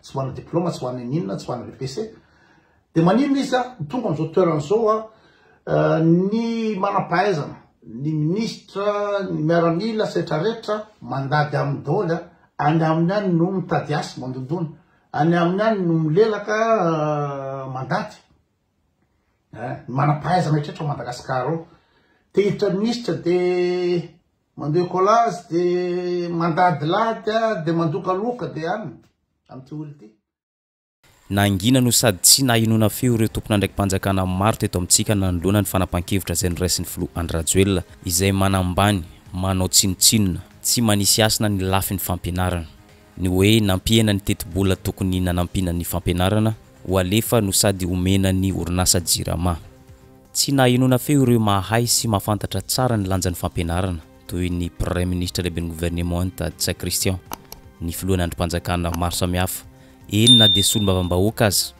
tsy mana diplôma tsy mana inona tsy mana BPC de maninona izy tonga am'zao toerana zao ny manam-pahaizana ny ministra ny miaramila rehetrarehetra mandady amin'ny dôly any amin'ny any no mitady asy mandondona any amin'ny any no milelaka mandady manam-pahaizana rehetrarehetra Madagasikara ao te hiditra ministra de mandeha écolage de mandady lady de mandokaloka de any am'ty olo ty nangina no sady tsy nahinona feo ireo tompona ndraiky mpanjakana maro teto amintsika nanoloana ny fanapahan-kevitra zay noraisiny Flo Andrajoelina izay manambany manao tsinotsinona tsy manisy asina ny lafiny fampianarana ny hoe nampihana ny tetibola tokony nanampiana ny fampianarana ho alefa no sady omena ny orinasa jirama tsy nahinona feo ireo mahay sy mahafantatra tsara ny lanjan'ny fampianarana toy ny premier ministre lehiben'ny gouvernement Tadisa Christian ny filohan'ny andrim-panjakana maro samihafa enina de solombavam-bahoaka aza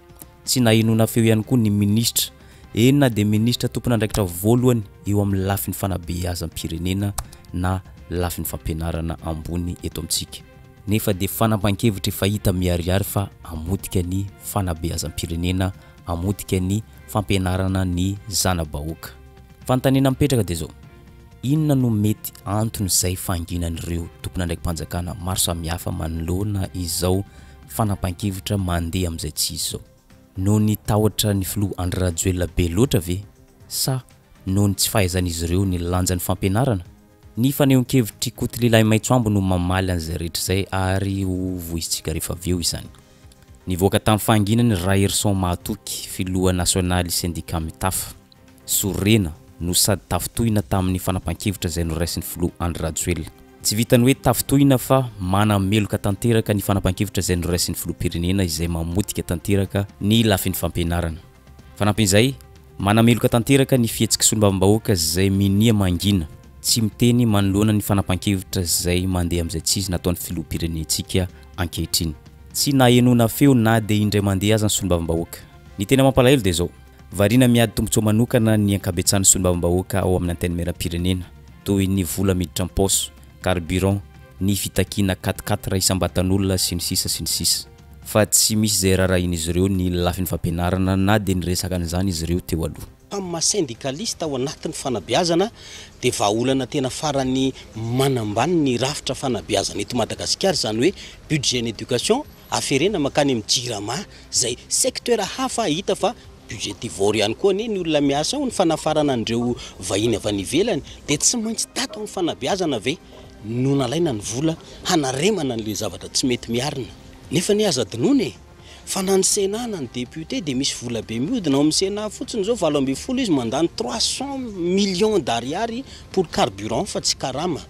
tsy nahinona feo ihany koa ny ministra enina de ministra tompona andraikitra voalohany eo amin'ny lafiny fanabeazam-pirenena na lafiny fampianarana ambony eto amintsika nefa de fanapahan-kevitra efa hita miariary fa amodika ny fanabeazam-pirenena amodika ny fampianarana ny zana-bahoaka fantanena mipetraka de zao inona no mety antony zay fanginan'ireo tompona ndraiky mpanjakana maro samihafa manoloana izao fanapahan-kevitra mandeha am'izay tsy izy zao no ny tahotra ny Flo Andrajoelina be loatra ve sa no ny tsy fahaizan'izy ireo ny lanjan'ny fampianarana ny fanehoan-kevitry Kotilehilahy Maitsoambo no mamaly an'izay rehetra zay ary ho voizitsika rehefa aveo izany nivoaka tamin'ny fahanginany Raherson Mahatoky filoha nasionaly syndicat Mitafa Sorena no sady tafitohina tamin'ny fanapahan-kevitra zay noraisiny Flo Andrajoelina tsy vitany hoe tafitohina fa manameloka tanteraka ny fanapahan-kevitra zay noraisiny filoham-pirenena izay mamotika tanteraka ny lafiny fampianarana fanampin'izay manameloka tanteraka ny fihetsika solombavam-bahoaka zay minia mangina tsy miteny manoloana ny fanapahan-kevitra zay mandeha am'izay tsy izy nataon'ny filoham-pirenentsika ankehitriny tsy nahenona feo na de indray mandeha aza ny solombavam-bahoaka ny tena mampalahelo de zao varina miady tombontsoa manokana ny ankabetsahany solombavam-bahoaka ao amin'ny antenne meram-pirenena toy ny vola miditra am-paosy carburant ny fitakina 4x4 isam-batan'olona sy ny sisa fa tsy misy zay raharahin'izy ireo ny lafiny fampianarana na de niresaka an'izany izy ireo teo aloha maha-syndicaliste ao anatin'ny fanabeazana de vahaolana tena farany manambany ny rafitra fanabeazana eto Madagasikara zany hoe budget d'éducation aferena makany amin'ny jirama zay secteur hafa hita fa budgetivore ihany koa ny olona miasa ao ny fanafarana andreo vahiny avy any ivelany de tsy maintsy tato amin'ny fanabeazana ve no nalaina ny vola hanaremana an'le zavatra tsy mety miarina nefa ny aza dinony fa nany Sénat ny député de misy vola be mihodina ao amin'ny Sénat fotsiny zao 20 izy mandany 300 millions d'ariary pour carburant fa tsy karama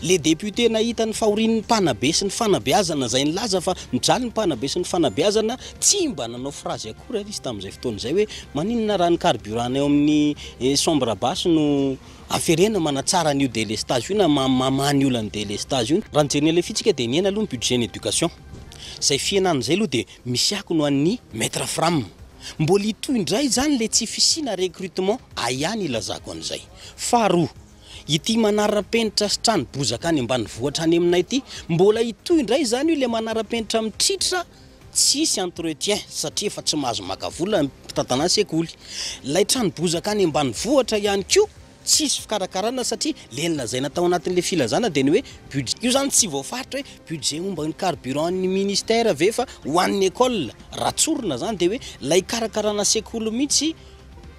les députés nahita ny fahorin'ny mpanabe sy ny fanabeazana zay nilaza fa mijaly ny mpanabe sy ny fanabeazana tsy mba nanao phrase akory izy tamin'izay fotoana zay hoe maninona raha ny carburant ao amin'ny chambre basse no aferena manatsara an'io délestage io na mamany olany délestage io raha nijerena le fitsika de niena aloha ny budget d'éducation zay fianana zay aloha de misy ako no an'ny maître fram mbola itoy indray zany le tsy fisina recrutement ayany ilazako an'izay faharoa ity manara-penitra sy trano bozaka any ambany vohatra any aminay ity mbola itoy indray zany io le manara-penitra mitritra tsisy entretien satria efa tsy mahazo makavola mpitantana sekoly lay trano bozaka any ambany vohatra ihany koa tsisy fikarakarana satria le nilazaina tao anatin'le filazana de ny hoe budget io zany tsy voafaritra hoe budget momba ny carburant ny ministère ve fa ho an'ny école ratsorina zany de hoe lay karakarana sekoly mihitsy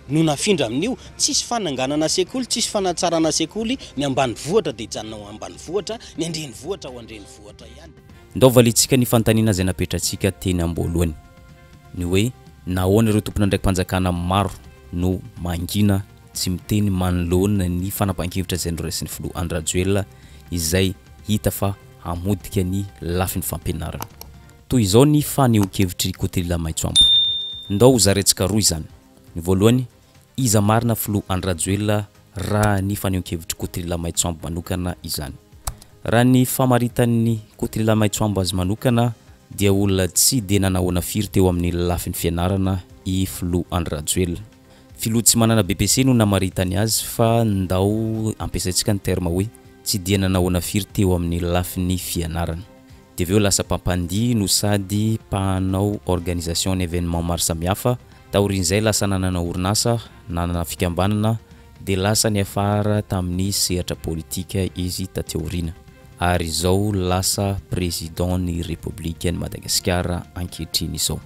no nafindra amin'io tsisy fananganana sekoly tsisy fanatsarana sekoly ny ambany vohatra de hijanona ambany vohatra ny andreny vohatra ho andreny vohatra ihany ndaova litsika ny fantanina zay napetratsika teny amboalohany ny hoe nahoana ireo tompona ndraiky mpanjakana maro no mangina tsy miteny manoloana ny fanapahan-kevitra zay noraisiny Flo Andrajoelina izay hita fa amodika ny lafiny fampianarana toy izao ny fanehoan-kevitry Kotilehilahy Maitsoambo ndao zaretsika roy zany ny voalohany iza marina Flo Andrajoelina raha ny fanehoan-kevitry Kotilehilahy Maitsoambo manokana izany raha ny famaritan'ny Kotilehilahy Maitsoambo azy manokana dia olona tsy de nanahoana firy teo amin'ny lafiny fianarana i Flo Andrajoelina filoha tsy manana BPC no namaritany azy fa ndao ampiasaitsika ny terme hoe tsy dia nanahoana firy teo amin'ny lafiny fianarana dia aveo lasa mpampandihy no sady mpanao organisation ny événement maro samihafa taorin'izay lasa nanana orinasa nanana fikambanana dia lasa ny afara tamin'ny sehatra politika izy tateorina ary izao lasa président ny république ny Madagasikara ankehitriny izao.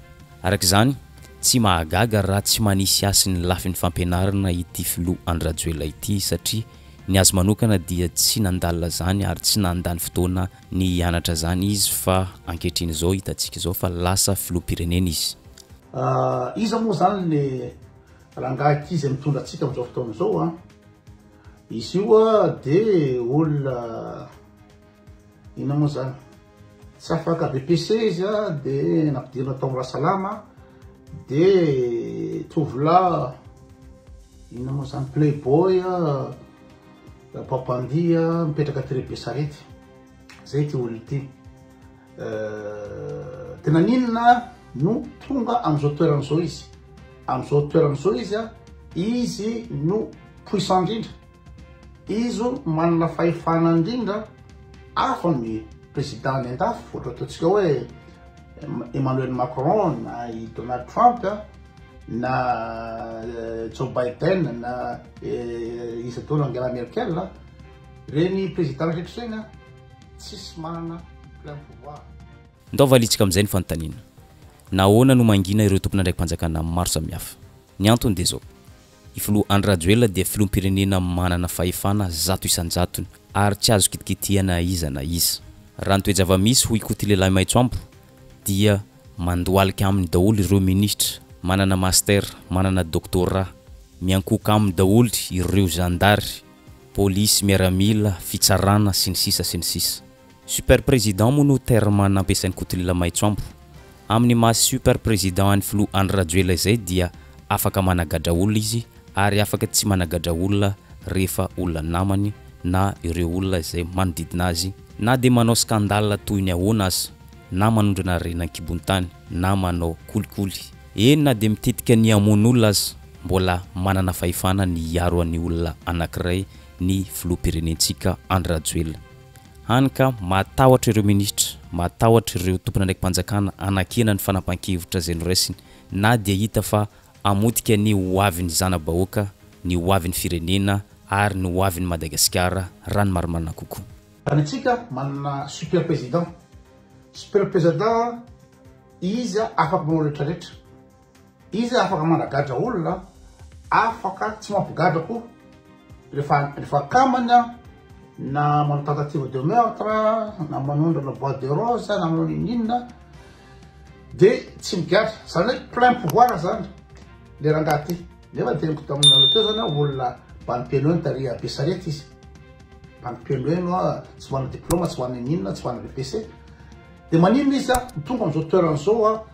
Arak'izany tsy mahagaga raha tsy manisy asiny lafin'ny fampianarana ity filoha Andry Rajoelina ity satria ny azo manokana dia tsy nandalina zany ary tsy nandany fotoana ny hianatra zany izy fa ankehitriny izao hitantsika izao fa lasa filoham-pirenena izy. Iza moa zany ny rangahy izy mitondra antsika amin'izao fotoana izao izy io dia olona ina moa zany tsy afaka BPC izy dia nampidirina tao amin'ny Rahasalama dia tovolahy ina moa zany playboy mpampandihy mipetraka Trebe Sarety zay ty olona ity tena ninona no tonga amin'izao toerana izao izy amin'izao toerana izao izy no puissant indrindra izy manana fahefana indrindra hafa ny président ny andafy ohatra ataontsika hoe Emmanuel Macron na Donald Trump na Joe Biden na Isadora Angela Merkel reny président rehetratreny tsisy manana plein pouvoir. Ndao valitsika amin'izay ny fanontaniana nahoana no mangina ireo tompona ndraiky mpanjakana maro samihafa. Ny antony dia zao i filoha Andry Rajoelina dia filoham-pirenena manana fahefana zato isan-jatony ary tsy azo kitikitihana iza na iza. Raha ny toe-java-misy hoy koty lehilahy maitsoampo dia mandoalika aminy daholo ireo ministra manana master manana doctorat miankoka aminy daholo ireo zandary polisy miaramila fitsarana sy ny sisa. Super président moa no terme nampiasainy koty lehilahy maitsoampo amin'ny maha super président any filoha Andry Rajoelina izay dia afaka managadra olona izy ary afaka tsy managadra olona rehefa olona namany na ireo olona izay manodidina azy na dia manao skandale toy ny ahoana azy na manondrana renan-kibon-tany na manao kolikoly na dia mitetika ny amon'olona azy mbola manana fahefana ny hiaro an'ny olona anankiray ny filoham-pirenentsika Andry Rajoelina. Hany ka matahotra ireo ministra matahotra ireo tompona ndraiky mpanjakana anakena ny fanampan-kevitra zay noraisiny na dia hita fa amotika ny hoavin'ny zana-bahoaka ny hoavin'ny firenena ary ny hoavin'ny Madagasikara raha ny marimarina kokoa. Antsika manana super président izy afaka manao rehetrarehetra izy afaka managadra olona afaka tsy mampigadra koa rehefa kamana na manao tentative de meurtre na manondrana bois de rose na manao ninina dia tsy migadra zany hoe plein pouvoir zany le rangahy ty nefa teniko taminareo teo zany olona mpanimpiano eny tary Be Sarety izy mpanimpiano eny tsy mana diplôma tsy mana ninina tsy mana BPC dia maninona izy tonga amin'izao toerana izao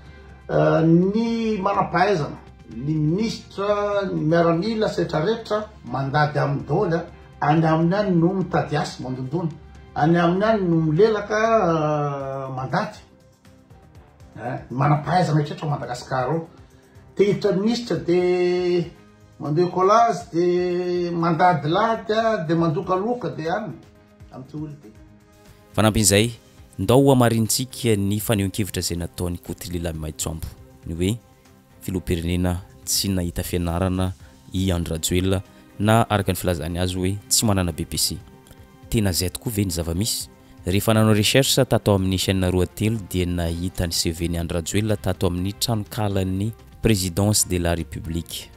ny manam-pahaizana ny ministra ny miaramila rehetrarehetra mandady amin'ny daholo any amin'ny any no mitady asy mandondona any amin'ny any no milelaka mandady manam-pahaizana rehetrarehetra Madagasikara ao te hiditra ministra dia mandeha écolage dia mandady lady dia mandokaloka dia any amin'ity olo ity. Fanampin'izay ndao amarintsika ny fanehoan-kevitra izay nataony koty lehilahy maitsoampo ny hoe filoham-pirenena tsy nahita fianarana i Andry Rajoelina na araka ny filazany azy hoe tsy manana BPC. Tena zay tokoa ve ny zava-misy? Rehefa nanao recherche tato amin'ny chaîne Roatelo dia nahita ny CV-ny Andry Rajoelina tato amin'ny tranokalan'ny présidence de la République.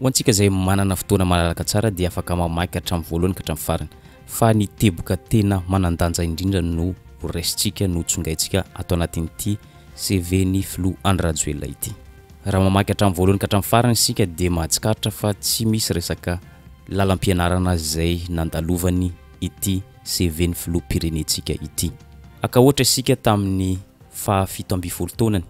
Ho antsika izay manana fotoana malalaka tsara dia afaka mamaky hatramin'ny voalohany ka hatramin'ny farany fa ny teboka tena manandanja indrindra no raisitsika no tsongaitsika atao anatin'ity CV-ny filoha Andry Rajoelina ity. Raha mamaky hatramin'ny voalohany ka hatramin'ny farany isika dia mahatsikaritra fa tsy misy resaka lalam-pianarana izay nandalovany ity CV-ny filoham-pirenentsika ity. Aka ohatra isika tamin'ny fahafito amby folo taonany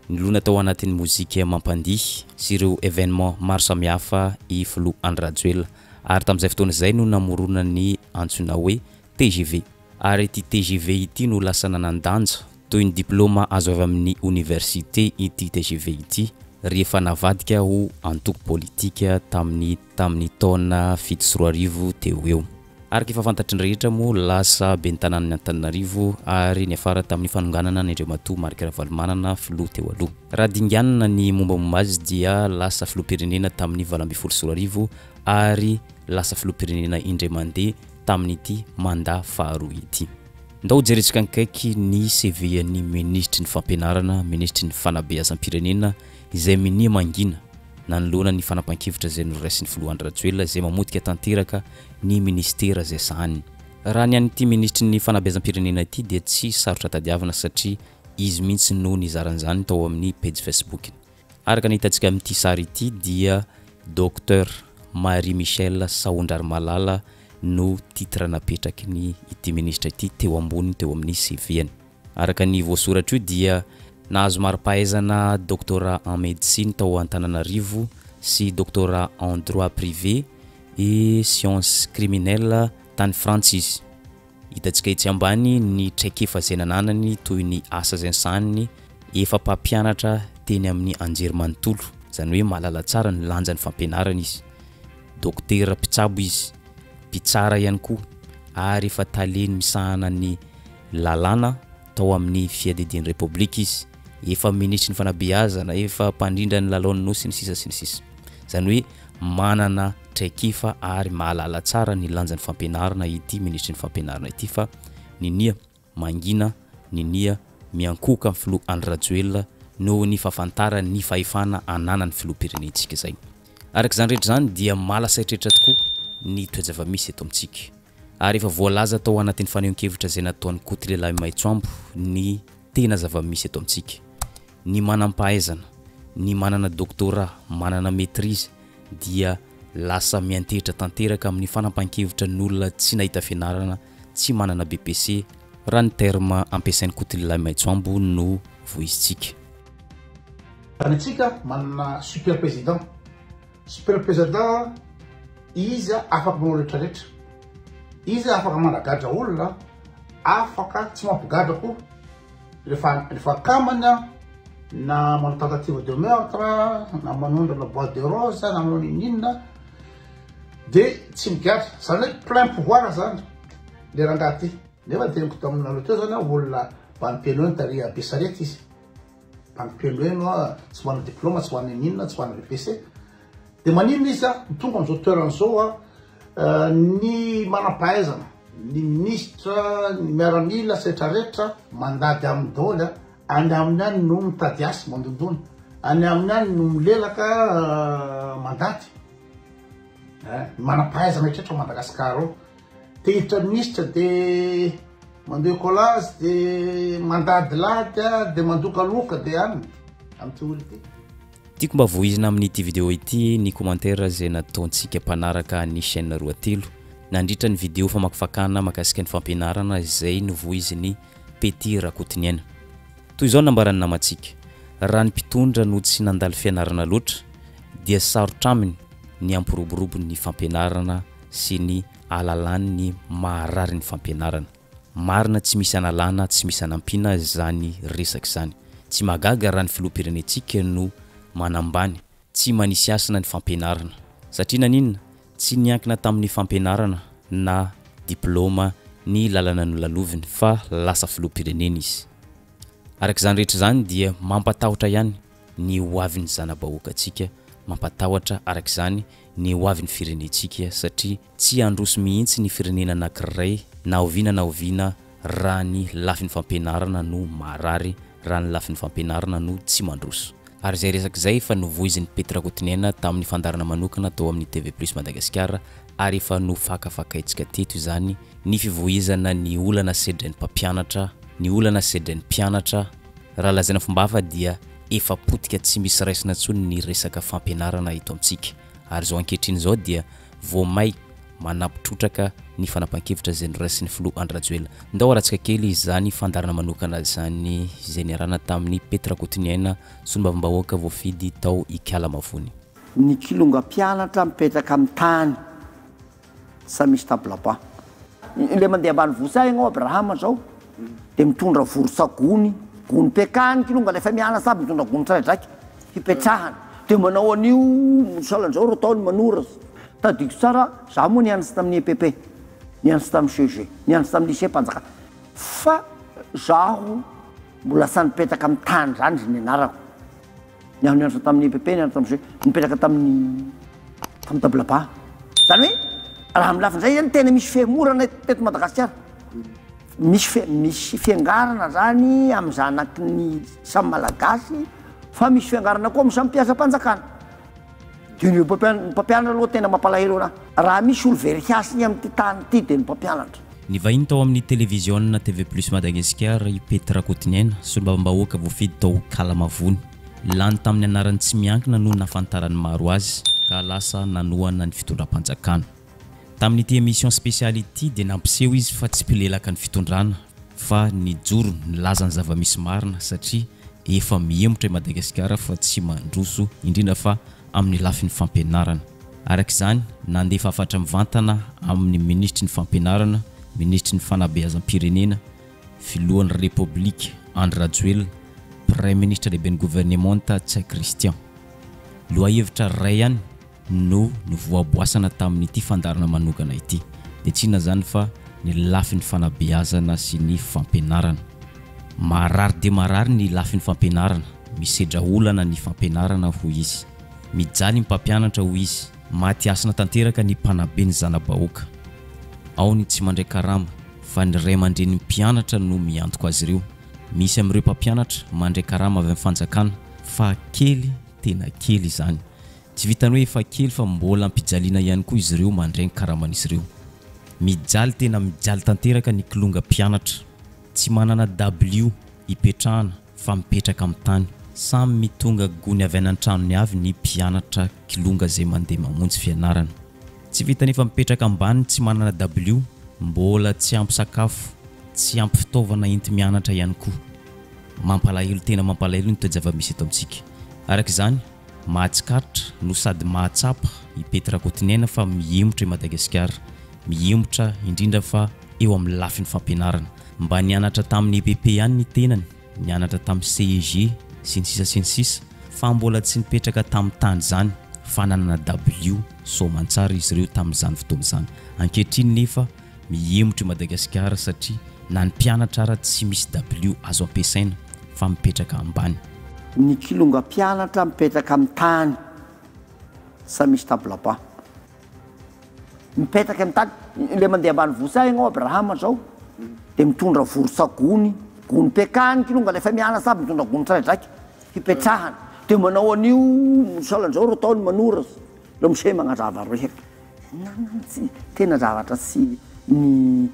nilona tao anatin'ny mozika mampandihy sy ireo événement maro samihafa i filoha Andry Rajoelina ary tamin'izay fotoana izay no namorona ny antsoina hoe TGV ary ity TGV ity no lasa nanandanja toy ny diplôma azo avy amin'ny université ity TGV ity rehefa navadika ho antoko politika tamin'ny taona 7 teo eo. Araka efa fantatry ny rehetra moa lasa be ny tanàn'ny Antananarivo ary ny afara tamin'ny fanonganana ny Andriamatoa Marc Ravalomanana filoha teo aloha. Raha dinganina ny mombamomba azy dia lasa filoham-pirenena tamin'ny 2024 ary lasa filoham-pirenena indray mandeha tamin'ity mandat faharoa ity. Ndao jeretsika ankaiky ny CV ny ministry ny fampianarana, ministry ny fanabeazam-pirenena izay minia mangina nanoloana ny fanapahan-kevitra zay noraisin'ny filoha Andry Rajoelina zay mamotika tanteraka ny ministera zay sahaniny. Raha ny an'ity ministry ny fanabeazam-pirenena ity dia tsy sarotra tadiavana satria izy mihitsy no nizaran'izany tao amin'ny page Facebook. Araka ny hitantsika amin'ity sary ity dia Dr Marie Michel Saondrarmalala no titre napetraky ny ity ministre ity teo ambony teo amin'ny CV-ny. Araka ny voasoratra io dia nahazo mari-pahaizana doctorat en médecine tao Antananarivo sy doctorat en droit privé et sciences criminelles tany Frantsa izy. Hitantsika etsy ambany ny traikefa zay nananany toy ny asa zay sahaniny efa mpampianatra teny amin'ny anjerimanontolo, zany hoe mahalala tsara ny lanjan'ny fampianarana izy. Dokotera mpitsabo izy, mpitsara ihany koa ary efa taleny misahana ny lalàna tao amin'ny fiadedian'ny Republika izy. Efa ministry ny fanabeazana, efa mpandrindra ny lalaon'ny nosy ny sisa sy ny sisa. Zany hoe manana traikefa ary mahalala tsara ny lanjan'ny fampianarana ity ministry ny fampianarana ity fa ninia mangina, ninia miankoka amin'ny filoha Andry Rajoelina noho ny fafantara ny fahefana ananan'ny filoham-pirenentsika zay. Araka zany rehetra zany dia malasaitrrehetra tokoa ny toe-java-misy eto amintsika. Ary efa voalaza tao anatin'ny fanehoan-kevitra zay nataon'ny Kotilelahy Maitsoambo ny tena zava-misy eto amintsika. Ny manam-pahaizana, ny manana doctorat, manana maîtrise dia lasa miantehitra tanteraka amin'ny fanapahan-kevitra n'olona tsy nahita fianarana, tsy manana BPC, raha ny terme ampiasain'ny Kotilelahy Maitsoambo no voizitsika. Antsika manana super président. Super président izy afaka manao rehetrarehetra. Izy afaka managadra olona, afaka tsy mampigadra koa. Rehefa kamana na manao tentative de meurtre, na manondra la boîte de rose, na manao ninina de tsy migadra. Zany hoe plein pouvoir zany le rangahy ty. Nefa teniko taminareo teo zany olona mpanimpiano tary Besarety izy. Mpanimpiano tsy manana diplôme, tsy manana ninina, tsy manana BPC. De manino izy tonga am'izao toeran'izao ny manam-pahaizana, ny ministra, ny miaramila rehetrarehetra mandady amin'ny daoly any amin'ny any no mitady asy mandondona, any amin'ny any no milelaka mandady. Manam-pahaizana rehetrarehetra Madagasikara ao. Te hiditra ministra de mandeha collage de mandady lady de mandokaloka de any amin'ity olo ity. Tiako mba voizina amin'ity video ity ny commentaire zay nataontsika mpanaraka ny chaîne roa telo nandritra ny video famakifakana makasika ny fampianarana izay novoiziny Pety Rakotiniaina. Toy izao nambarany namatsika, raha ny mpitondra no tsy nandalo fianarana loatra dia sarotra aminy ny ampiroborobo ny fampianarana sy ny alalany ny maharary ny fampianarana. Marina tsy misy analana, tsy misy anampiana zany resaka zany. Tsy magaga raha ny filoham-pirenentsika no manambany, tsy manisy asana ny fampianarana. Satria naninona tsy niankina tamin'ny fampianarana na diplôma ny lalana no laloviny fa lasa filoham-pirenena izy. Araka zany rehetra zany dia mampatahotra ihany ny hoavin'ny zanabahoakantsika, mampatahotra araka zany ny hoavin'ny firenentsika satria tsy androso mihitsy ny firenena anankiray na oviana raha ny lafin'ny fampianarana no maharary, raha ny lafin'ny fampianarana no tsy mandroso. Ary zay resaka zay fa novoiziny Pety Rakotiniaina tamin'ny fandarana manokana tao amin'ny TV+ Madagasikara ary efa no fakafakaitsika teto zany ny fivoizana ny olana sedren'ny mpampianatra, ny olana sedren'ny mpianatra. Raha lazaina fomba hafa dia efa potika tsy misy raisina tsony ny resaka fampianarana eto amintsika. Ary zao ankehitriny zao dia voamay manampitrotraka ny fanapahan-kevitra zay noraisin'ny filoha Andry Rajoelina. Ndao aratsika kely zany fandarana manokana zany zay niarana tamin'ny Pety Rakotiniaina sombam-bahoaka voafidy tao Ikalamavony. Ny kilongam-pianatra mipetraka amin'ny tany sa misy tablapa. Le mandeha ambanivohitra igny Abrahama zao de mitondra vorosagony, gony pekany kilonga lefa miana saby mitondra gony tsiraidraiky hipetrahany. De manao an'io salan'izao ro ataony manora. Tadiko tsara za moa nianatra tamin'ny EPP. niantsy tamin'ny CG, niantsy tamin'ny lycée Mpanjaka. Fa zaho mbola sa nipetraka amin'ny tany zany ny anarako. Niaho nianatra tamin'ny EPP, nianatra tamin'ny CG, nipetraka tamin'ny tablaba. Zany hoe raha amin'ny lafiny zay zany tena misy fiemorana teto Madagasikara. Misy fiangarana zany amin'ny zanaky ny samy malagasy, fa misy fiangarana koa amin'ny samy mpiasa mpanjakana. Dia mpampianatra aloha tena mampalahelo anahy. Raha misy olo verifiasiny amin'ny ty tany ty dia ny mpampianatra. Ny vahiny tao amin'ny télévision TV Plus Madagasikara i Petra Kotiniaina solombavambahoaka voafidy tao Kalamavony. Lany tamin'ny anarany tsy miankina no nafantarany maro azy ka lasa nanohana ny fitondram-panjakana. Tamin'ity émission spéciale ity dia nampiseho izy fa tsy mpilelaka ny fitondrana fa nijoro nilaza ny zava-misy marina satria efa miemotra i Madagasikara fa tsy mandroso indrindra fa amin'ny lafin'ny fampianarana. Arak'izany nandefa afatra mivantana amin'ny ministry ny fampianarana, ministry ny fanabeazam-pirenena, filohan'ny République Andry Rajoelina, Premier ministre lehibe ny gouvernement Tsay Christian. Lohahevitra ray ihany no voaboasana tamin'ity fandarana manokana ity. Dia tsy inona zany fa ny lafin'ny fanabeazana sy ny fampianarana. Marary dia marary ny lafin'ny fampianarana, misedra olana ny fampianarana hoy izy. Mijaly ny mpampianatra hoy izy, maty asina tanteraka ny mpanabe ny zana-bahoaka. Ao ny tsy mandray karama fa ny ray aman-dren'ny mpianatra no miantoka azy ireo. Misy amin'ireo mpampianatra mandray karama avy amin'ny fanjakana fa kely, tena kely izany. Tsy vitany hoe efa kely fa mbola ampijaliana ihany koa izy ireo mandray ny karaman'izy ireo. Mijaly tena mijaly tanteraka ny kilonga mpianatra. Tsy manana W ipetrahana fa mipetraka amin'ny tany. Samy mitonga gony avy any an-tranony avy ny mpianatra kilonga izay mandeha mamonjy fianarana. Tsy vita nefa mipetraka ambany tsy manana W, mbola tsy ampy sakafo, tsy ampy fitaovana enti-mianatra ihany koa. Mampalahelo, tena mampalahelo ny toe-java-misy eto amintsika. Arak'izany mahatsikaritra no sady mahatsapa i Petra Kotiniaina fa miemotra i Madagasikara, miemotra indrindra fa eo amin'ny lafin'ny fampianarana. Mba nianatra tamin'ny EPP ihany ny tenany, nianatra tamin'ny CEG sy ny sisa fa mbola tsy nipetraka tamin'ny tany zany fa nanana W soamantsara izy ireo tamin'izany fotoana izany. Ankehitriny nefa miemotra i Madagasikara satria na ny mpianatra ara tsy misy W azo ampiasaina fa mipetraka ambany. Ny kilonga mpianatra mipetraka amin'ny tany sa misy tablaba. Mipetraka amin'ny tany, le mandeha ambany vosa ianao Abrahama zao dia mitondra vorosagony, gony pekany kilonga lefa mianatra aby mitondra gony tsiraidraiky hipetrahana. Dia manao an'io misaolan'izao ro ataony manora lo miseh magnazava reka. Tena zavatra sy ny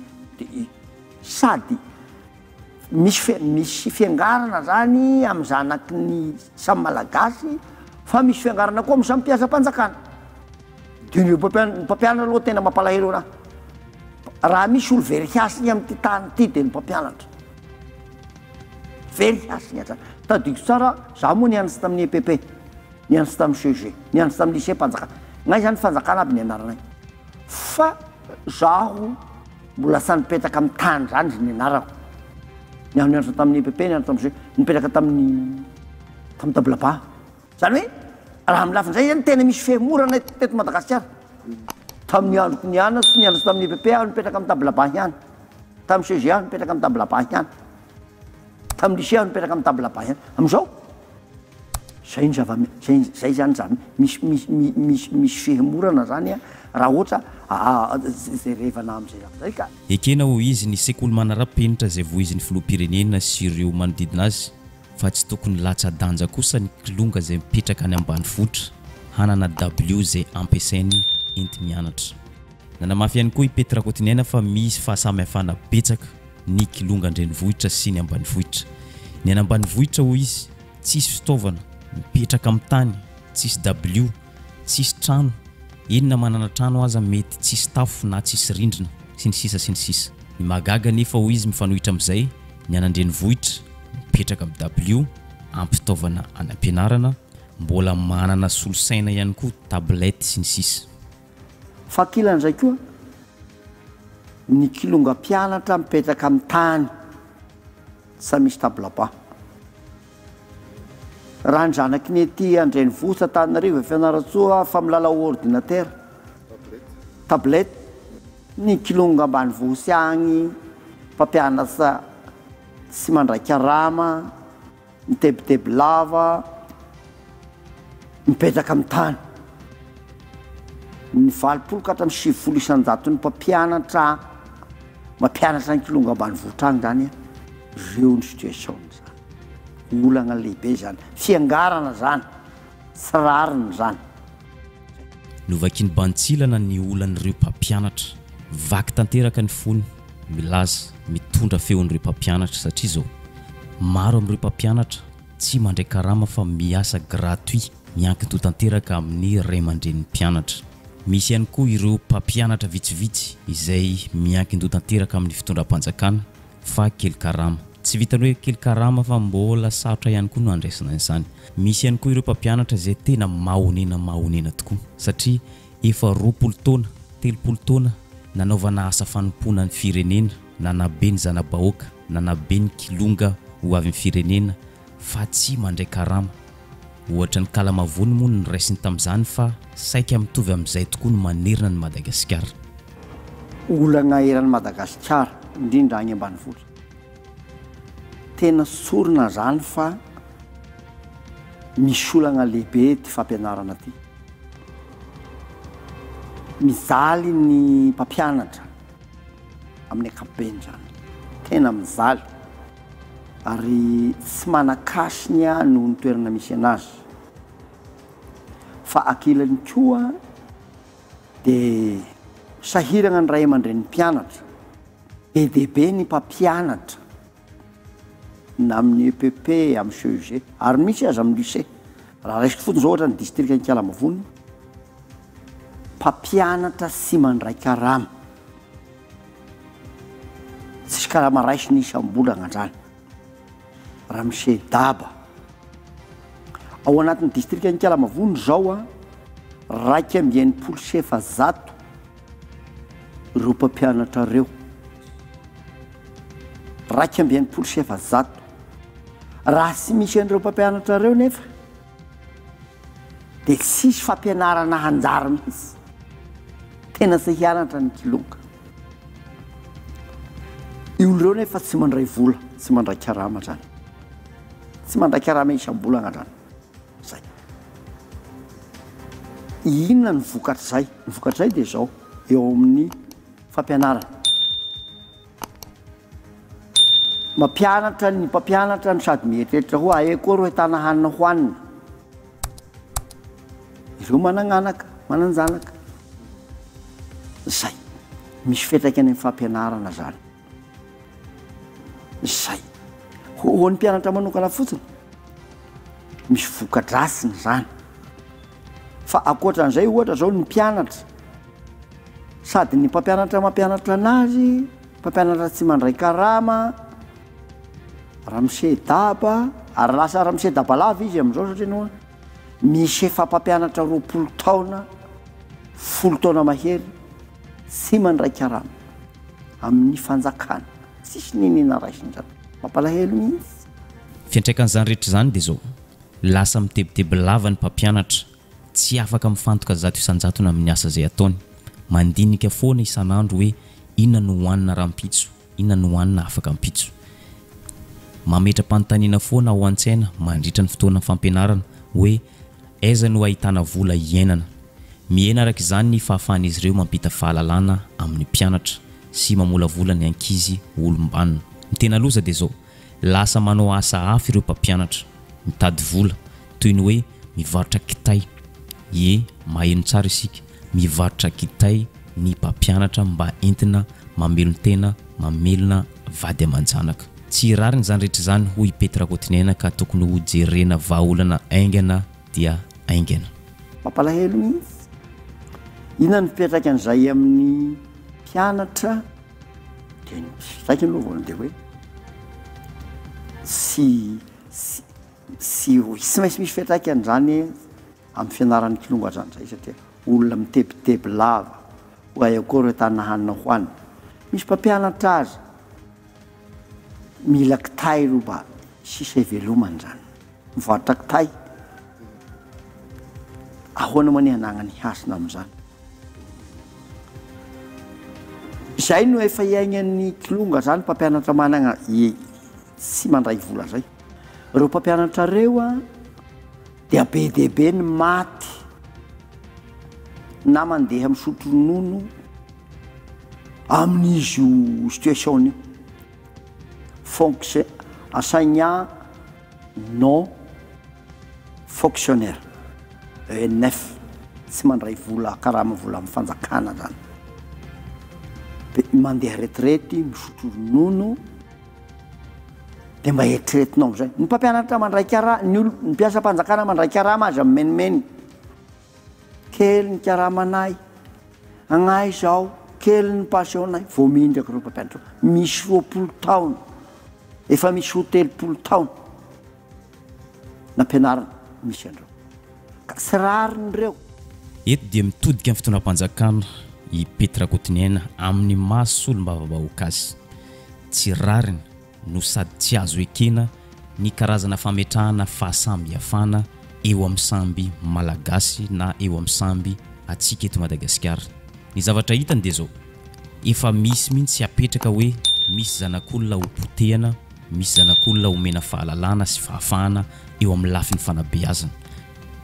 sady misy fiangarana zany amin'ny zanaky ny samy malagasy fa misy fiangarana koa amin'ny samy mpiasa mpanjakana. Dia ny mpampianatra aloha tena mampalahelo anahy. Raha misy olo verifiasiny amin'ny ty tany ty dia ny mpampianatra. Verifiasiny atrany. Tadiko tsara, zaho moa nianatra tamin'ny EPP, nianatra tamin'ny CG, nianatra tamin'ny lycée Mpanjakana. Ngay zany fanjakana aby ny anaranay. Fa zaho mbola sa nipetraka amin'ny tany zany ny anarako. Niaho nianatra tamin'ny EPP, nianatra tamin'ny CG, nipetraka tamin'ny tablaba. Zany hoe raha amin'ny lafiny zay zany tena misy fiemorana teto Madagasikara. Tamin'ny androko nianatra tamin'ny EPP aho nipetraka amin'ny tablaba ihany. Tamin'ny CG aho nipetraka amin'ny tablaba ihany. Tamin'ny lycée aho nipetraka amin'ny tablaba ihany. Amin'izao zay zany zany misy fiemorana zany raha ohatra zay revana amin'izay zay ka. Ekena ho izy ny sekoly manara-penitra izay voizin'ny filoham-pirenena sy ireo manodidina azy fa tsy tokony latsa-danja kosa ny kilonga izay mipetraka any ambanivohitra hanana W izay ampiasainy enti-mianatra. Nanamafy ihany koa i Petra Kotiniaina fa misy fahasamihafana betsaka ny kilonga an-drenivohitra sy ny ambanivohitra. Ny any ambanivohitra hoy izy tsisy fitaovana, mipetraka amin'ny tany, tsisy W, tsisy trano. Enina manana trano aza mety tsisy tafo na tsisy rindrina sy ny sisa. Ny magaga nefa hoy izy mifanohitra amin'izay ny any an-drenivohitra mipetraka amin'ny W, ampy fitaovana any ampianarana, mbola manana solosaina ihany koa, tablety sy ny sisa. Fa kilan'izay koa ny kilonga mpianatra mipetraka amin'ny tany sa misy tablaba. Raha ny zanaky ny ety an-drenivohitra Antananarivo Fianaratsoa fa milala ordinateur, tablety ny kilonga ambanivohitsy agny mpampianatra tsy mandray karama mitebiteby lava mipetraka amin'ny tany ny 20 ka hatramin'ny 70 isan-jato ny mampianatra ny kilonga ambanivohitra agny zany reo ny situation zany olana lehibe zany fiangarana zany sy rariny zany novakiny bantsilana ny olan'ireo mpampianatra vaky tanteraka ny fony milaza mitondra feon'ireo mpampianatra satria zao maro amin'ireo mpampianatra tsy mandray karama fa miasa gratuit miankin-to tanteraka amin'ny ray aman-dren'ny mpianatra misy ihany koa ireo mpampianatra vitsivitsy izay miankin-do tanteraka amin'ny fitondram-panjakana fa kely karama tsy vitany hoe kely karama fa mbola sarotra ihany koa no andraisana izany misy ihany koa ireo mpampianatra izay tena mahonena tokoa satria efa 20 taona 30 taona nanaovana asa fanompoana ny firenena nanabe ny zanabahoaka nanabe ny kilonga ho avy ny firenena fa tsy mandray karama ohatra ny kalamavony moa ny raisiny tamin'izany fa saika mitovy amin'izay tokoa ny manerina ny Madagasikara olana eran'ny Madagasikara indrindra agny ambanivohitra tena sorona zany fa misy olana lehibe ty fampianarana ty mizaly ny mpampianatra amin'ny ankapobeny zany tena mizaly ary tsy manakasiny noho ny toerana misy anazy fa akilany koa dia sahirana ny ray aman-dren'ny mpianatra be dehibe ny mpampianatra na amin'ny EPP amin'ny CEG ary misy aza amin'ny lycée raha raisiko fotony zao ohatra ny district ny Kalamavony mpampianatra sy mandray karama tsisy karama raisiny isam-bolana zany raha misy daba ao anatin'ny district ny Kalamavony zao a 270 ireo mpampianatra reo 270 raha sy misy an'ireo mpampianatra reo nefa dia tsisy fampianarana hanjara mihitsy tena sy hianatra ny kilonga io nefa tsy mandray vola tsy mandray karama zany tsy mandray karama isam-bolana zany zay inona ny vokatr' zay dia zao eo amin'ny fampianarana mampianatra ny mpampianatra no sady mieritreritra ho ae koa ro ahitana hanina hoanina ireo mananjanaka zay misy fetraka any amin'ny fampianarana zany zay ho ny mpianatra manokana fotsiny misy vokadrasiny zany fa akoatran'izay ohatra zao ny mpianatra sady ny mpampianatra mampianatra anazy mpampianatra tsy mandray karama ramose-daba ary lasa ramose-daba lava izy amin'izao satria no misy efa mpampianatra 20 taona 10 taona mahery sy mandray karama amin'ny fanjakana tsisy ninina raisiny zany mampalahelo mihitsy fiantraikan'izany rehetra zany dia zao lasa mitebiteby lava ny mpampianatra tsy afaka mifantoka zato isan-jatona amin'ny asa izay ataony mandinika foana isan'andro hoe inona no hoanina rahampitso inona no hoanina afaka mpitso mametra-panontaniana foana ao an-tsaina mandritra ny fotoana fampianarana hoe aiza no ahitana vola iainana miaina araka izany ny fahafahan'izy ireo mampita fahalalana amin'ny mpianatra sy mamolavola ny ankizy olombanina ny tena loza dia zao lasa manao asa hafa ireo mpampianatra mitady vola toy ny hoe mivarotra kitay maheno tsara isika mivarotra kitay ny mpampianatra mba entina mamelon-tena mamelona vady aman-janaka tsy rariny zany rehetra zany hoy Petra Kotinena ka tokony ho jerena vahaolana aingana dia aingana mampalahelo mihitsy inona ny fipetraka an'izay amin'ny mpianatra dia saika ny lovana dia hoe sy maintsy misy fipetraka an'izany amin'ny fianaran'ny kilonga zany zay satria olona mitebiteby lava ho ayakory tana hanina hoanina misy mpampianatra azy mila kitay roba sisa ivelomany zany mivarotra kitay ahoana mani hanagna ny hasina amin'izany zay no efa iaingan'ny kilonga zany mpampianatra manana sy mandray vola zay. Reo mpampianatra reo a dia be dehibe ny maty na mandeha misotro ronono amin'izy io situation io. Enseignant non fonctionnaire ENF tsy mandray vola karama vola amin'ny fanjakana zany. Mandeha retraite misotro ronono dia mba eritreretinao zay. Ny mpampianatra mandray karama, ny mpiasa-panjakana mandray karama azy amin'ny menimeny. Kely ny karamanay, agnay zao, kely ny pensionnay, vao mindraka reo mpampianatra. Misy 20 taona, efa misy 30 taona nampianarana misy andreo. Ka sy rarin'ireo. Eto dia mitodika amin'ny fitondram-panjakana i Petra Kotiniaina amin'ny maso olombavambahoaka azy. Tsy rariny no sady tsy azo ekena ny karazana fametrahana fahasambiafana eo amin'ny samby malagasy na eo amin'ny samby atsika eto Madagasikara. Ny zavatra hitany dia zao, efa misy mihitsy apetraka hoe misy zanak'olona ho potehana, misy zanak'olona omena fahalalana sy fahafahana eo amin'ny lafin'ny fanabeazana.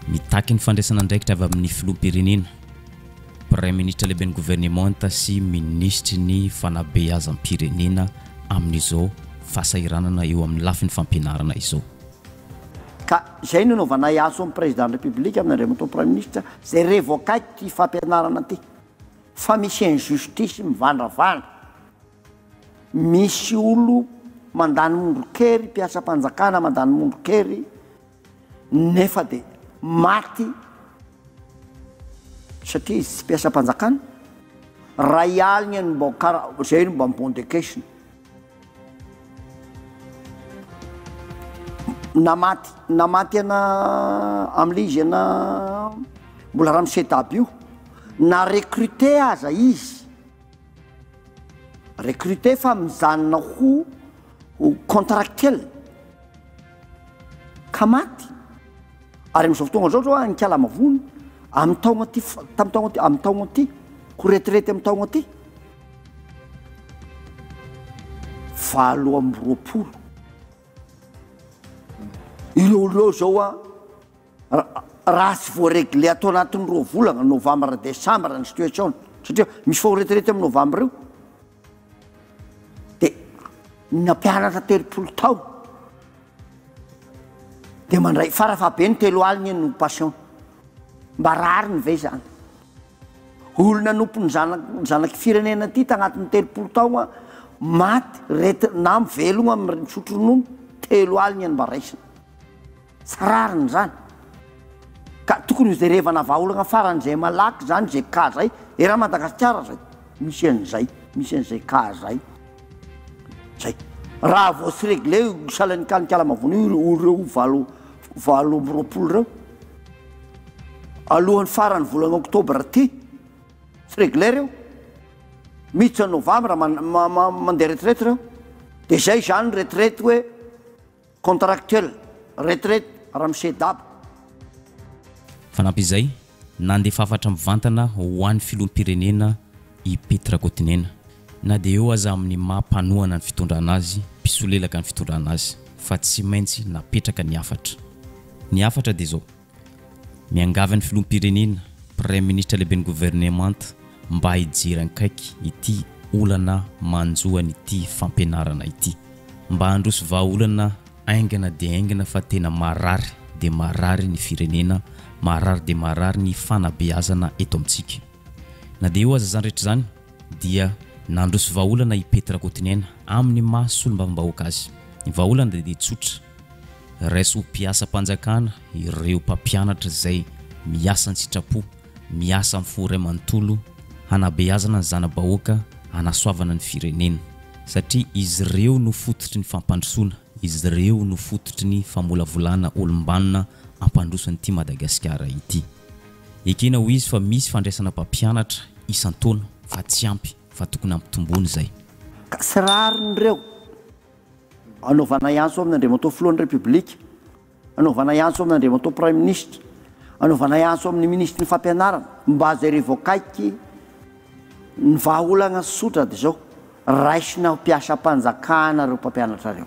Mitaky ny fandraisana andraikitra avy amin'ny filoham-pirenena, Premier ministre lehibe ny gouvernemanta sy ministry ny fanabeazam-pirenena amin'izao fahasahiranana eo amin'ny lafin'ny fampianarana izao. Ka zay no naovana aso amin'ny président de la République amin'andriamantoa premier ministre zay révoquaky ty fampianarana ty. Fa misy injustice mivandravandra. Misy olo mandany mondrokery, mpiasa-panjakana mandany mondrokery, nefa dia maty satria izy tsy mpiasa-panjakana. Ray alina ny mba zay no mba mbondekesiny. Namaty ana amin'ilay izy ana mbola ramosetaby io, na recruté aza izy. Recruté fa mijanona ho contractuel ka maty. Ary amin'izao fotoana zao ny Kalamavony amin'ny taona ty, amin'ny taona ty, ko retraité amin'ny taona ty 2020. Ireo zao raha tsy voareglé atao anatin'ny 2 volana novambra desambra ny situation, satria misy fao retraité amin'ny novambra io. Dia nampianatra 30 taona dia mandray farafahabe ny 3 alina no passion. Mba rariny ve zany? Olona nompony zanaky firenena ty tagnatin'ny 30 taona maty na mivelogna amin'ny misotro ronono 3 alina mba raisina. Tsy rariny zany. Ka tokony hojerevana vahaolagna faran'izay malaky zany zay ka zay. Raha Madagasikara zay misy an'izay ka zay. Zay. Raha vao tsy réglé salan'ny Kalamavony reo 2020 reo. Alohan'ny farany volana oktobra ty tsy réglé reo. Miditra novambra mandeha retraite reo. Dia zay zany retraite hoe contractuel, retraite ramsedab. Fanampy izay nandefa afatra mivantana ho an'ny filoham-pirenena i Petra Kotiniaina. Na dia eo aza amin'ny mampanohana ny fitondrana azy, mpisolelaka ny fitondrana azy, fa tsy maintsy napetraka ny afatra. Ny afatra dia zao, miangavy ny filoham-pirenena, Premier ministre lehibe ny gouvernemanta mba hijeran-kaiky ity olana manjoany ity fampianarana ity. Mba handroso vahaolana aingana dia aingana fa tena marary dia marary ny firenena, marary dia marary ny fanabeazana eto amintsika. Na dia eo aza zany rehetra zany dia nandroso vahaolana i Petra Kotiniaina amin'ny maso olombavambahoaka azy. Ny vahaolana dia tsotra, raiso mpiasa-panjakana ireo mpampianatra izay miasa ny sitrapo, miasa amin'ny foray manontolo, hanabeazana ny zana-bahoaka, hanasoavana ny firenena. Satria izy ireo no fototry ny fampandrosoana, izy ireo no fototry ny famolavolana olombanona ampandrosony ity Madagasikara ity. Ekena ho izy fa misy fandraisana mpampianatra isan-taona fa tsy ampy, fa tokony ampitombony zay. Ka sy rarin'ireo anaovana iantso amin'Andriamantoa filohan'ny République, anaovana iantso amin'Andriamantoa Premier ministre, anaovana iantso amin'ny ministre ny fampianarana mba zay révoquaky ny vahaolagna sotra de zao raisina ho mpiasa-panjakana reo mpampianatra reo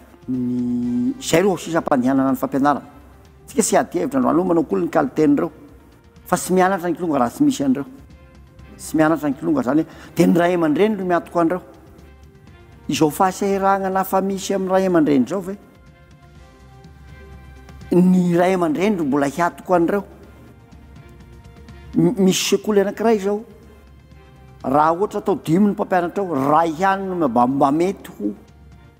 zay reo sisa mpandehanana ny fampianarana tsika sy ady hevitra androany manao koly ny kalitenyreo fa sy mianatra ny kilonga raha tsy misy an'ireo sy mianatra ny kilonga zany de ny ray aman-dreny no miatoko an'ireo izao fahasahiragna na fa misy amin'ny ray aman-dreny zao ve ny ray aman-dreny no mbola hiatoko an'ireo misy sekoly anankiray zao raha ohatra atao dimy ny mpampianatra ao raha ihany no mba mety ho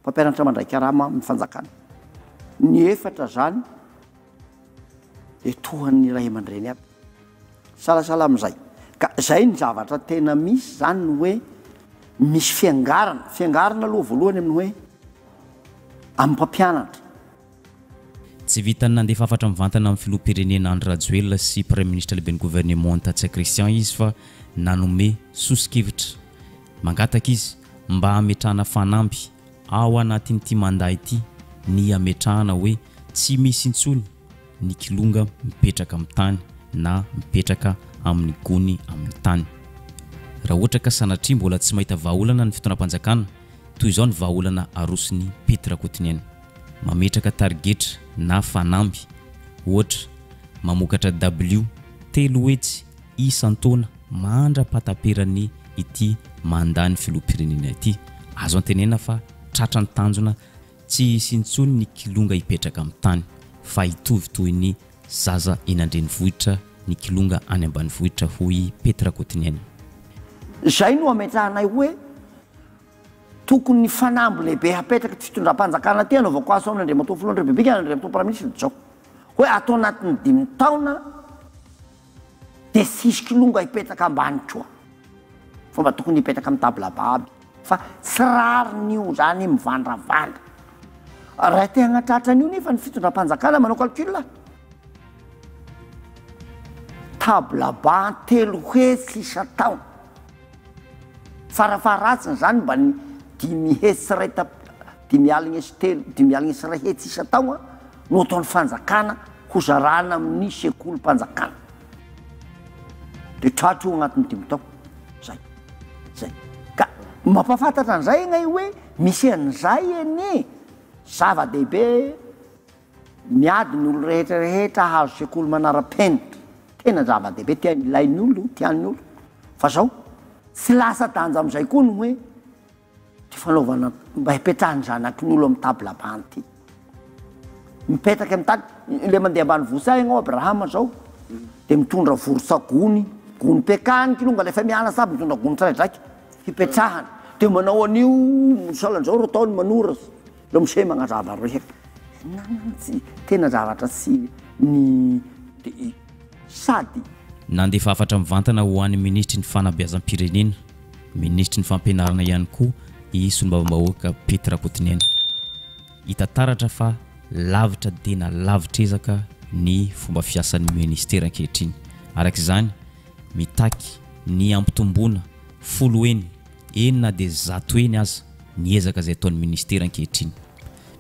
mpampianatra mandraika raha mifanjakana ny efatra zany de tohan'ny ray aman-dreny aby salasala am'izay ka zay ny zavatra tena misy zany ny hoe misy fiangarana aloha voalohany amin'ny hoe amin'ny mpampianatra tsy vitany nandefa afatra mivantana amin'ny filoham-pirenena Andry Rajoelina sy premier ministre lehiben'ny gouvernement Ntatsika Christian izy fa nanome sosikevitra mangataka izy mba hametrahana fanamby ao anatin'ity mandat ity ny hametrahana hoe tsy misy intsony ny kilonga mipetraka amin'ny tany na mipetraka amin'ny gony amin'ny tany raha ohatra ka sanatria mbola tsy mahita vahaolana ny fitonam-panjakana toy izao ny vahaolana arosiny Petra Kotiniana mametraka targetra na fanamby ohatra mamokatra W telo hetsy isan-taona mandra-pataperany ity mandany filoham-pirenena ity azo antenena fa tratra ny tanjona tsy hisy intsony ny kilonga hipetraka amin'ny tany fa hitovy toy ny zaza eny an-drenivohitra ny kilonga any ambanivohitra hoy Petra Kotiniana zay no ametrahanay hoe tokony ny fanamby lehibe hapetraka ty fitondram-panjakana ty anaovako aso amin'ny Andriamatoa Filoha Repubika Andriamatoa Praministra zao hoe atao anatin'ny 5 taona de sisy kilonga hipetraka ambanitroa fomba tokony hipetraka amin'ny tablaba aby fa tsy rariny zany mivandravandra raha te hagnatratrany nefa ny fitondram-panjakana manao calcul tablaba 3 hetsy isa-taona farafaratsiny zany mba ny 5 hetsy ray hetsy isa-taona no ataon'ny fanjakana hozarana amin'ny sekoly mpanjakana de tratro agnatin'ny 5 taona zay ka mampafantatra an'izay ngay hoe misy an'izay eny zava-dehibe miady ny olo rehetrarehetra hazo sekoly manara-penitra tena zava-dehibe tialain'ny olo tian'ny olo fa zao tsy lasa danja am'izay koa no hoe ty fanaovana mba hipetrahany zanaky ny olo amin'ny tablabany ty mipetraky amin'ny tany le mandeha ambany vosa ignao Abrahama zao de mitondra vorosagony gony pekany kilonga lefa miana saby mitondra gony tsiraidraiky hipetrahany de manao an'io misalan'izao ro taony manora lo miseh magnazava reo tsy tena zavatra sy ny sady nandefa afatra mivantana ho an'ny ministry ny fanabeazam-pirenena ministry ny fampianarana ihany koa isolombavambahoaka Petra Kotiniana hitataratra fa lavitra dena lavitrezaka ny fomba fiasan'ny ministera ankehitriny arak'izany mitaky ny ampitomboana folo enina de zato eny aza niezaka zay ataon'ny ministera ankehitriny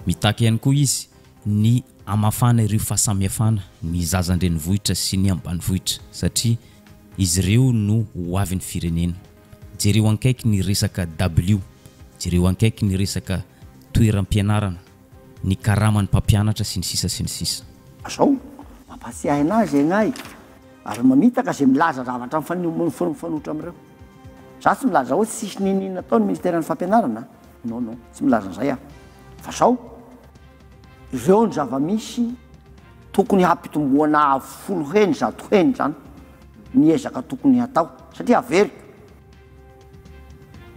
mitaky ihany koa izy ny amafana ireo fahasamihafana ny zazan-drenivohitra sy ny ambanivohitra satria izy ireo no ho avin'ny firenena jereo ankaiky ny resaka W jereo ankaiky ny resaka toeram-pianarana ny karaman'ny mpampianatra sy ny sisa sy ny sisa zao mampatsiahy anazy agnay ary mamitaka zay milaza zavatra mifanotra am'ireo za tsy milaza hoe tsisy ninina ataony ministera ny fampianarana non tsy milaza an'izay fa zao ireo ny zava-misy tokony hampitomboana 10 heny 100 heny zany niezaka tokony hatao satria averiko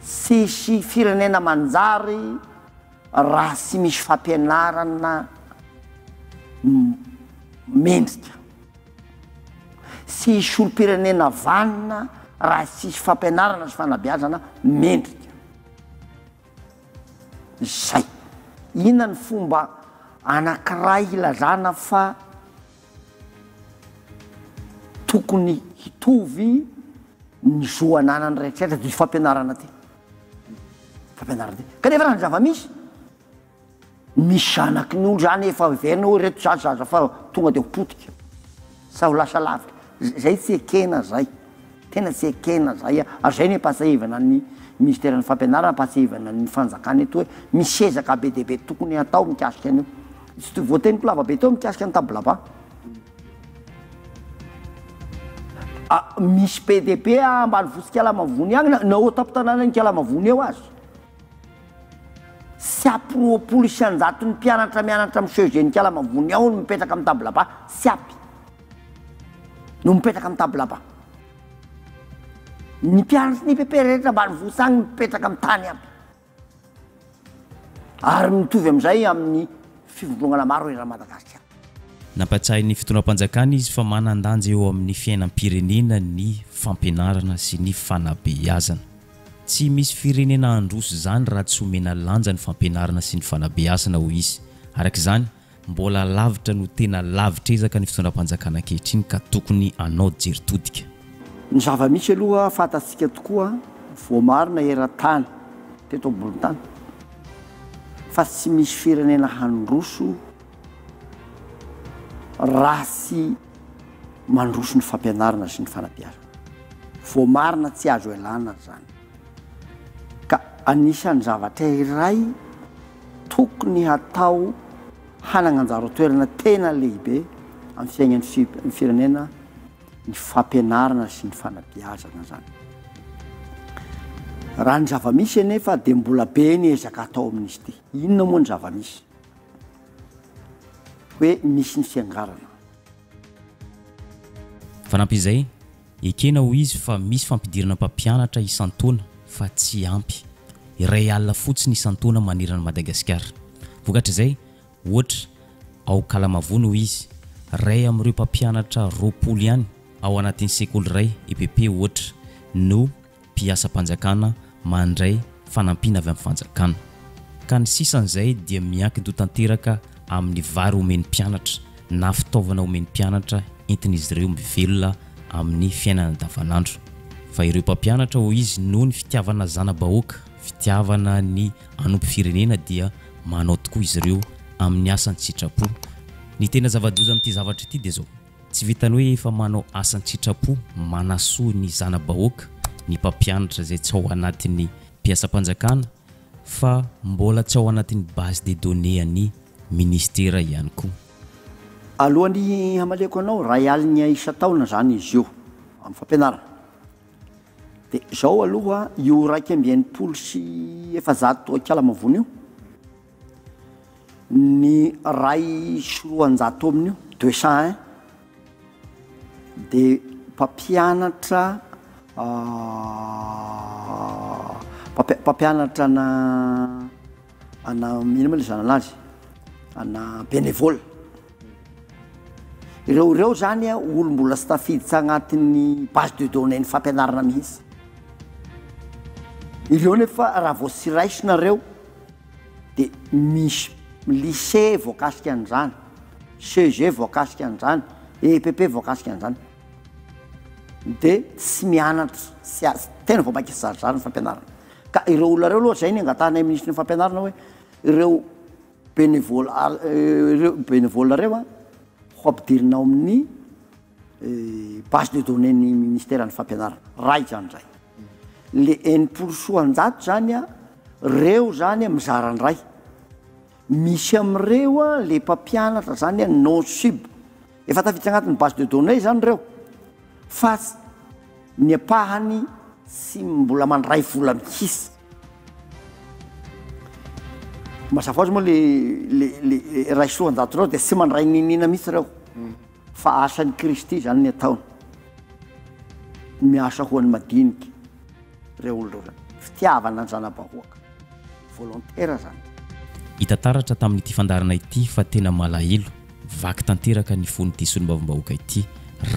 sisy firenena manjary raha sy misy fampianarana mendrika sisy olo-pirenena vanina raha sisy fampianarana sy fanabeazana mendrika zay ina ny fomba anankiray ilazana fa tokony hitovy ny zoananany rehetrarehetra de fampianarana ty kanefa raha ny zava-misy zanaky ny olo zany efa verina hoe reto zaza fa tonga de ho potika sa ho lasa lavitra zay tsy ekena zay tena tsy ekena zay azay ny pasahivana ny ministeran'ny fampianarana pasahivana ny fanjakana eto hoe misezaka be dehibe tokony atao mikasika an'io tsy voateniko lava be teo mikasika ny tablaba misy PDP ambany vosik'Alamavony agny na otam-pitanàna ny Alamavony eo azy sy apropolo isan-jato ny mpianatra mianatra amin'ny CEG ny Alamavony ao no mipetraka amin'ny tablaba sy apy no mipetraka amin'ny tablaba ny mpianatra ny IPP rehetra ambany vosa agny mipetraka amin'ny tany aby ary mitovy amin'izay amin'ny fivondrongana maro era Madagasikara. Nampatsahy ny fitonam-panjakana izy fa manan-danja eo amin'ny fiainam-pirenena ny fampianarana sy ny fanabeazana. Tsy misy firenena androso zany raha tsy omena lanja ny fampianarana sy ny fanabeazana hoy izy. Arak'izany mbola lavitra no tena lavitra ezaka ny fitonam-panjakana ankehitriny ka tokony anao jeritodika. Ny zava-misy aloha fantatsika tokoa voamarina eran-tany teto ambony-tany fa tsy misy firenena handroso raha sy mandroso ny fampianarana sy ny fanabeazana. Voamarina tsy azo elana zany. Ka anisan'ny zavatra iray tokony hatao hanana anjara toerana tena lehibe amin'ny fiainan'ny firenena ny fampianarana sy ny fanabeazana zany. Raha ny zava-misy anefa dia mbola be ny ezaka atao amin'izy ity. Inona moa ny zava-misy? Hoe misy ny fiangarana. Fanampizay, ekena ho izy fa misy fampidirana mpampianatra isan-taona fa tsy ampy. Iray alina fotsiny isan-taona manerana Madagasikara. Vokatra izay, ohatra ao Kalamavony ho izy, ray amin'ireo mpampianatra 20 ihany ao anatin'ny sekoly iray IPP ohatra no mpiasa-panjakana mandray fanampiana avy amin'ny fanjakana. Ka ny sisan'izay dia miankin-do tanteraka amin'ny vary omeny mpianatra na fitaovana omeny mpianatra entin'izy ireo mivelona amin'ny fiainana andavanandro. Fa ireo mpampianatra ho izy noho ny fitiavana zana-bahoaka, fitiavana ny anompo firenena dia manao tokoa izy ireo amin'ny asany sitrapo. Ny tena zava-doza amin'ity zavatra ity dia zao, tsy vitany hoe efa manao asany sitrapo manasoa ny zana-bahoaka ny mpampianatra zay tsy ao anatin'ny mpiasa-panjakana fa mbola tsy ao anatin'ny base de données any ministera ihany koa. Alohan'ny hamaleko anao ray alina isan-taona zany izy io amin'ny fampianarana. Dia zao aloha io 280 Alamavony io ny ray 400 amin'io 201 dia mpampianatra mpampianatra ana ino moa le zana anazy ana bénévole. Ireo zany olombola tsy tafiditra agnatin'ny base de données ny fampianarana mihitsy. Ireo nefa raha vao sy raisinareo dia misy lycée voakasika an'izany, CEG voakasika an'izany, EPP voakasika an'izany. Dia tsy mianatra tena vao maika sarizary ny fampianarana. Ka ireo olona reo aloha zay ny angatanay ministry ny fampianarana hoe ireo bénévole reo ho ampidirina ao amin'ny base de données ny ministère ny fampianarana. Ray zany zay. Le 1% zany reo zany mizara ny ray. Misy amin'ireo le mpampianatra zany non sub. Efa tafiditra agnatin'ny base de données zany reo. Fa ny apahany sy mbola mandray vola mihitsy. Mazava hoazy moa le ray 400 reo dia tsy mandray ninina mihitsy reo. Fa asan'ny Kristy zany ny ataony. Miasa ho an'ny madinika reo olo reo zany. Fitiavana ny zana-bahoaka. Volontaire zany. Hitataratra tamin'ity fandarana ity fa tena malahelo vaky tanteraka ny fon'ity solombavambahoaka ity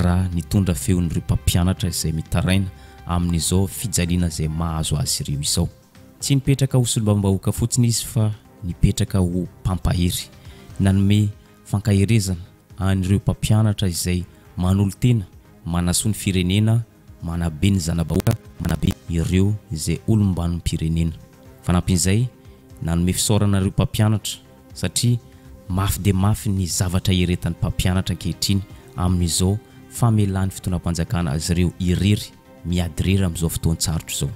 raha nitondra feon'ireo mpampianatra izay mitaraina amin'izao fijaliana izay mahazo azy ireo izao. Tsy nipetraka ho solombavambahoaka fotsiny izy fa nipetraka ho mpampahery nanome fankaherezana an'ireo mpampianatra izay manolo-tena manasoa ny firenena, manabe ny zana-bahoaka, manabe ireo izay olom-banon'ny firenena. Fanampin'izay nanome fisaoranareo mpampianatra satria mafy dia mafy ny zavatra iretan'ny mpampianatra ankehitriny amin'izao famelan'ny fitonam-panjakana azy ireo irery miadrera amin'izao fotoan-tsarotra izao.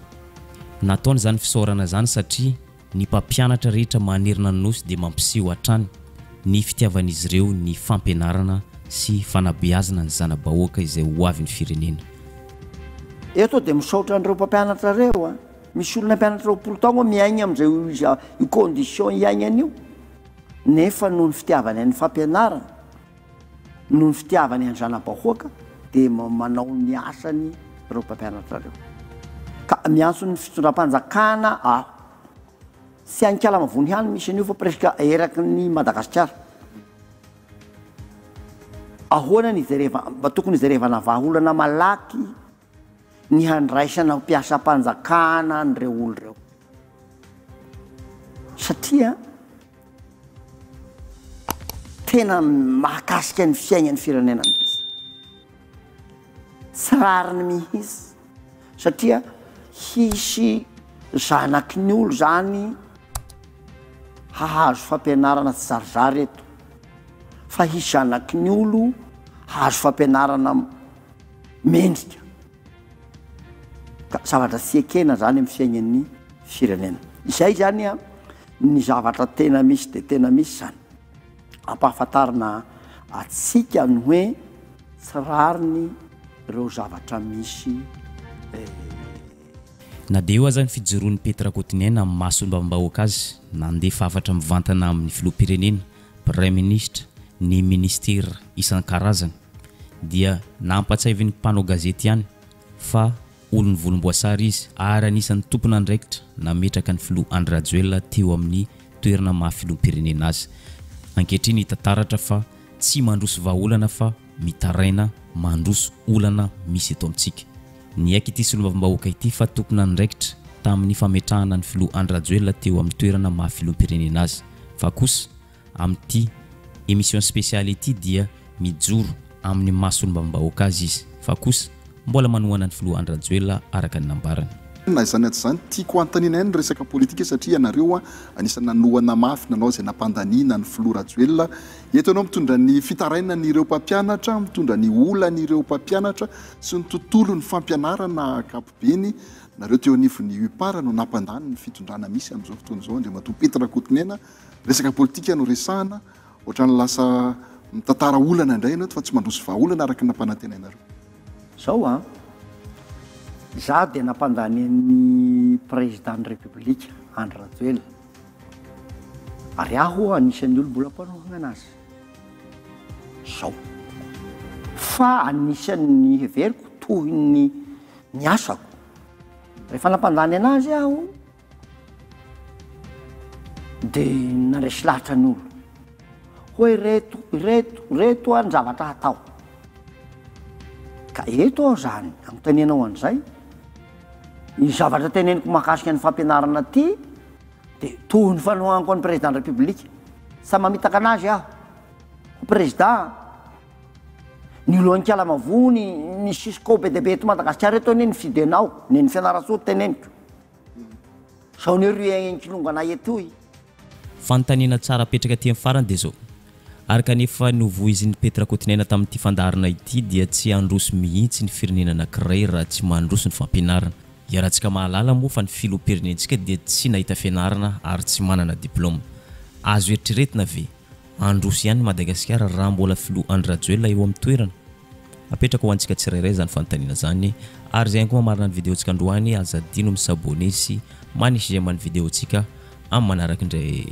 Nataony zany fisaorana zany satria ny mpampianatra rehetra manerina ny nosy dia mampiseho hatrany ny fitiavan'izy ireo ny fampianarana sy fanabeazana ny zana-bahoaka izay ho avy ny firenena. Eto dia misaotra an'ireo mpampianatra reo misy olona mpianatra 20 taogno miaigna amin'izay io condition iainany io, nefa noho ny fitiavany any fampianarana, noho ny fitiavany any zana-bahoaka dia manao ny asany ireo mpampianatra reo. Ka miantso ny fitondram-panjakana sy ankalamavony hany misy an'io fa presque eraky ny Madagasikara. Ahoana ny mba tokony izerevana vahaolana malaky ny handraisana mpiasa-panjakana an'ireo olo reo, satria tena mahakasika ny fiainany firenena mihitsy, tsy rariny mihitsy, satria hisy zanaky ny olo zany hahazo fampianarana tsy zarizary eto, fa hisy zanaky ny olo hahazo fampianarana mendrika. Ka zavatra tsy ekena zany amin'ny fiainan'ny firenena. Izay zany ny zavatra tena misy dia tena misy zany. Ampahafantarina atsika ny hoe tsy rariny ireo zavatra misy. Na dia eo zany fijoroan'ny Petra Kotinena amin'ny masom-bahoaka azy nandefa afatra mivantana amin'ny filoham-pirenena, Premier Ministre, ny ministera isan-karazany dia nampatsahivy ny mpanao gazety ihany fa olony volomboasary izy ary anisan'ny tompona andraikitra nametraka ny filoha Andry Rajoelina teo amin'ny toerana mahafiloham-pirenena azy. Ankehitriny hitantaratra fa tsy mandroso vahaolana fa mitaraina mandroso olana misy eto amintsika. Ny aiky ity solombavam-bahoaka ity fa tompona andraikitra tamin'ny fametrahana ny filoha Andry Rajoelina teo amin'ny toerana mahafiloham-pirenena azy, fa kosa amin'ity émission spéciale ity dia mijoro amin'ny masolombavam-bahoaka azy izy, fa kosa mbola manohana ny filoha Andry Rajoelina araka ny nambarany. Na izany aty zany tiako antanina ny resaka politika satria anareo anisany nanohana mafy nanao izay nampandaniana ny filoha Rajoelina. Eto ianao mitondra ny fitarainana ireo mpampianatra, mitondra ny olana ireo mpampianatra sy ny tontolo ny fampianarana ankapobeny. Nareo teo anivon'ny UPAR no nampandany ny fitondrana misy amin'izao fotoana izao. Andriamatoa Petra Kotinena, resaka politika no resahana, ohatrany lasa mitantara olana indray ianao fa tsy mandroso vahaolana araka ny nampanantenanareo. Zao za dia nampandany ny président de république Andry Rajoelina, ary aho anisan'ny olo mbola mpanohana anazy zao, fa anisan'ny heveriko toy ny asako rehefa nampandany anazy aho dia nandresy lahatra ny olo hoe reto ny zavatra hatao. Ka eto aho zany anotanenao an'izay ny zavatra teneniko mahakasika ny fampianarana ty dia toy ny fanohaniko any président de république. Sa mamitaka anazy aho président ny olo ankalamavony ny Cisco be debe eto Madagasikara eto ny fidenao ny fianarasoa teneniko sao ny ry agn'nkilongana eto i fantanina tsara petraka aty amin'ny farany dia zao. Araka nefa novoizin'ny Petra Kotinena tamin'ity fandaharana ity dia tsy androso mihitsy ny firenena anankiray raha tsy mandroso ny fampianarana. Iarahantsika mahalala moa fa ny filoham-pirenentsika dia tsy nahita fianarana ary tsy manana diplôma. Azo eritreretina ve androso ihany Madagasikara raha mbola filoha Andry Rajoelina eo amin'ny toerana? Apetraka ho antsika tsirairay zany fanontaniana zany, ary zay koa marina ny videontsika androany azadino misabone sy manisy izay many videontsika amin'ny manaraka indray.